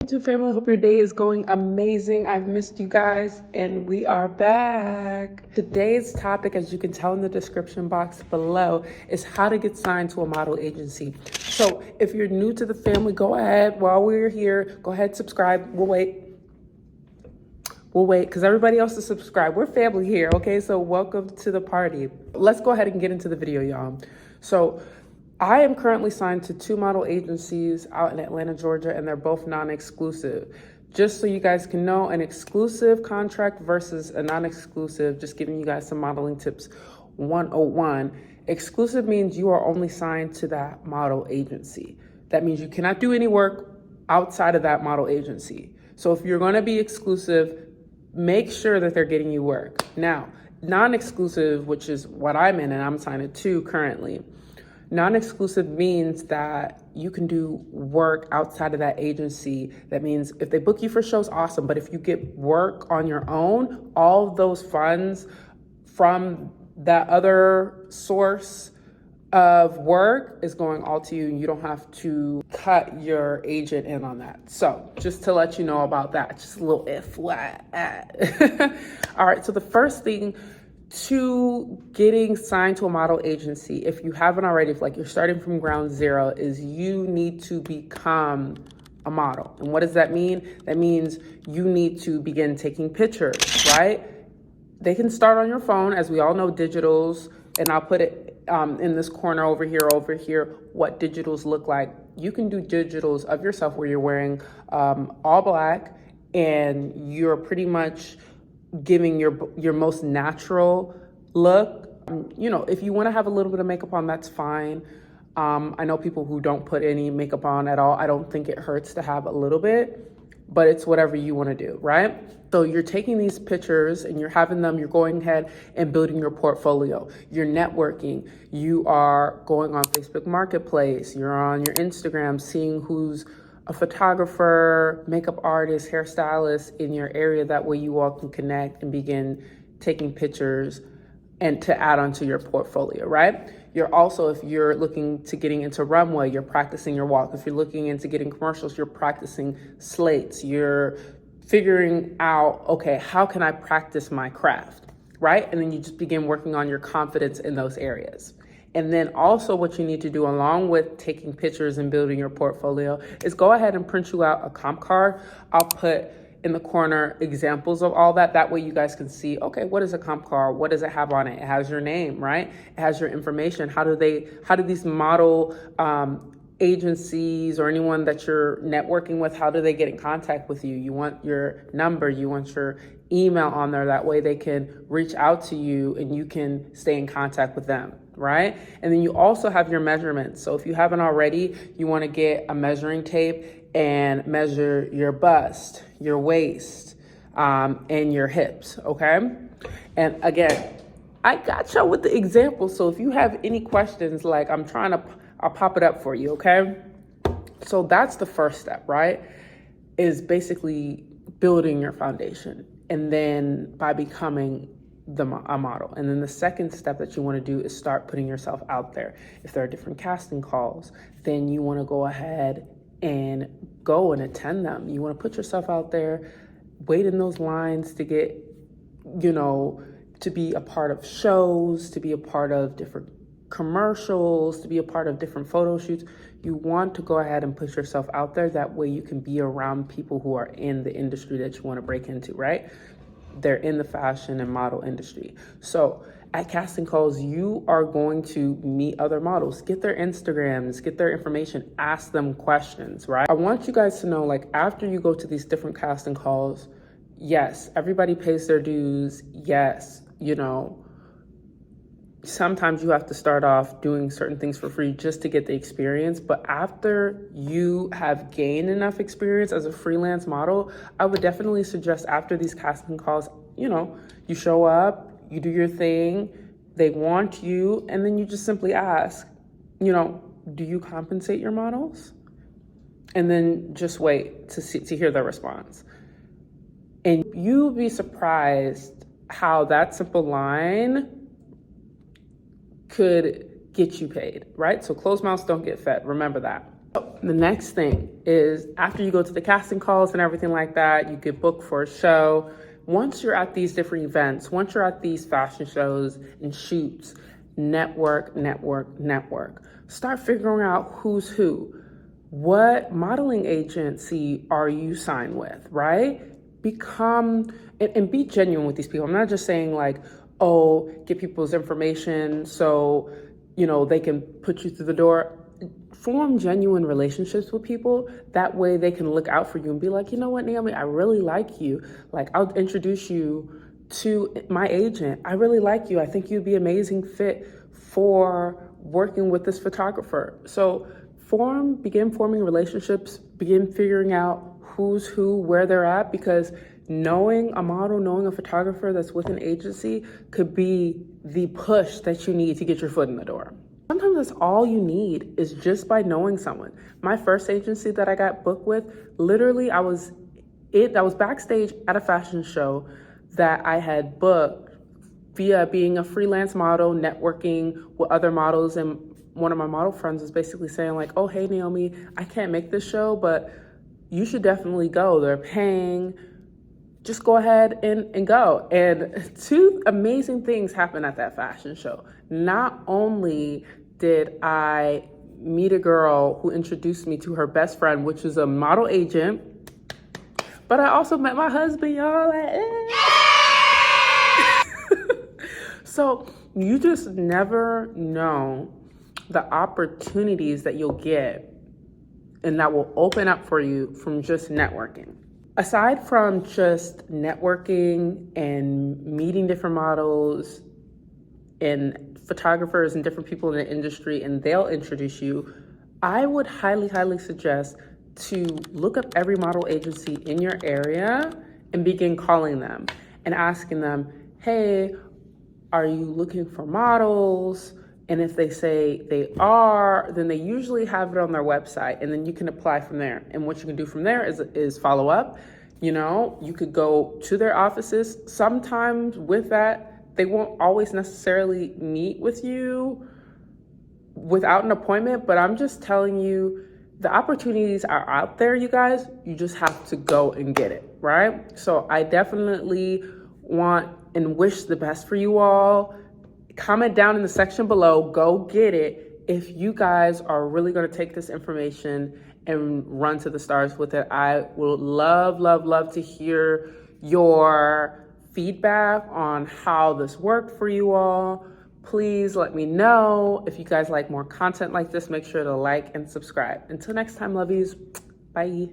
YouTube family, hope your day is going amazing. I've missed you guys and we are back. Today's topic, as you can tell in the description box below, is how to get signed to a model agency. So if you're new to the family, go ahead while we're here, go ahead, subscribe. We'll wait because everybody else is subscribed. We're family here, okay? So welcome to the party. Let's go ahead and get into the video, y'all. So I am currently signed to 2 model agencies out in Atlanta, Georgia, and they're both non-exclusive. Just so you guys can know, an exclusive contract versus a non-exclusive, just giving you guys some modeling tips 101. Exclusive means you are only signed to that model agency. That means you cannot do any work outside of that model agency. So if you're gonna be exclusive, make sure that they're getting you work. Now, non-exclusive, which is what I'm in and I'm signed to currently, non-exclusive means that you can do work outside of that agency. That means if they book you for shows, awesome. But if you get work on your own, all of those funds from that other source of work is going all to you. You don't have to cut your agent in on that. So just to let you know about that, just a little FYI. All right, so the first thing to getting signed to a model agency, if you haven't already, if like you're starting from ground zero, is you need to become a model. And what does that mean? That means you need to begin taking pictures, right? They can start on your phone, as we all know, digitals, and I'll put it in this corner over here, what digitals look like. You can do digitals of yourself where you're wearing all black and you're pretty much giving your most natural look. You know, if you want to have a little bit of makeup on, that's fine. I know people who don't put any makeup on at all. I don't think it hurts to have a little bit, but it's whatever you want to do, right? So you're taking these pictures and you're having them, you're going ahead and building your portfolio. You're networking. You are going on Facebook Marketplace. You're on your Instagram, seeing who's a photographer, makeup artist, hairstylist in your area. That way you all can connect and begin taking pictures and to add onto your portfolio, right? You're also, if you're looking to getting into runway, you're practicing your walk. If you're looking into getting commercials, you're practicing slates. You're figuring out, okay, how can I practice my craft, right? And then you just begin working on your confidence in those areas. And then also what you need to do along with taking pictures and building your portfolio is go ahead and print you out a comp card. I'll put in the corner examples of all that. That way you guys can see, okay, what is a comp card? What does it have on it? It has your name, right? It has your information. How do these model agencies or anyone that you're networking with, how do they get in contact with you? You want your number, you want your email on there. That way they can reach out to you and you can stay in contact with them, right? And then you also have your measurements. So if you haven't already, you want to get a measuring tape and measure your bust, your waist, and your hips, okay? And again, I got y'all with the example. So if you have any questions, like I'll pop it up for you, okay? So that's the first step, right? Is basically building your foundation. And then by becoming a model. And then the second step that you want to do is start putting yourself out there. If there are different casting calls, then you want to go ahead and go and attend them. You want to put yourself out there, wait in those lines to get, to be a part of shows, to be a part of different commercials, to be a part of different photo shoots. You want to go ahead and put yourself out there. That way you can be around people who are in the industry that you want to break into, right? They're in the fashion and model industry. So at casting calls, you are going to meet other models, get their Instagrams, get their information, ask them questions, right? I want you guys to know, like, after you go to these different casting calls, yes, everybody pays their dues. Yes, sometimes you have to start off doing certain things for free just to get the experience. But after you have gained enough experience as a freelance model, I would definitely suggest after these casting calls, you show up, you do your thing, they want you, and then you just simply ask, do you compensate your models? And then just wait to hear their response. And you'll be surprised how that simple line could get you paid, right? So closed mouths don't get fed. Remember that. The next thing is after you go to the casting calls and everything like that, you get booked for a show. Once you're at these different events, once you're at these fashion shows and shoots, network. Start figuring out who's who. What modeling agency are you signed with, right? Become and be genuine with these people. I'm not just saying like, oh, get people's information so, they can put you through the door. Form genuine relationships with people. That way they can look out for you and be like, you know what, Naomi, I really like you. Like, I'll introduce you to my agent. I really like you. I think you'd be an amazing fit for working with this photographer. So begin forming relationships, begin figuring out who's who, where they're at, because knowing a model, knowing a photographer that's with an agency could be the push that you need to get your foot in the door. Sometimes that's all you need is just by knowing someone. My first agency that I got booked with, literally I was backstage at a fashion show that I had booked via being a freelance model, networking with other models, and one of my model friends was basically saying like, oh, hey, Naomi, I can't make this show, but you should definitely go. They're paying. Just go ahead and go. And two amazing things happened at that fashion show. Not only did I meet a girl who introduced me to her best friend, which is a model agent, but I also met my husband, y'all. So you just never know the opportunities that you'll get and that will open up for you from just networking. Aside from just networking and meeting different models and photographers and different people in the industry, and they'll introduce you, I would highly suggest to look up every model agency in your area and begin calling them and asking them, hey, are you looking for models? And if they say they are, then they usually have it on their website, and then you can apply from there. And what you can do from there is follow up. You could go to their offices. Sometimes with that, they won't always necessarily meet with you without an appointment, but I'm just telling you, the opportunities are out there, you guys. You just have to go and get it, right? So I definitely want and wish the best for you all. Comment down in the section below, go get it. If you guys are really gonna take this information and run to the stars with it, I would love to hear your feedback on how this worked for you all. Please let me know. If you guys like more content like this, make sure to like and subscribe. Until next time, lovies, bye.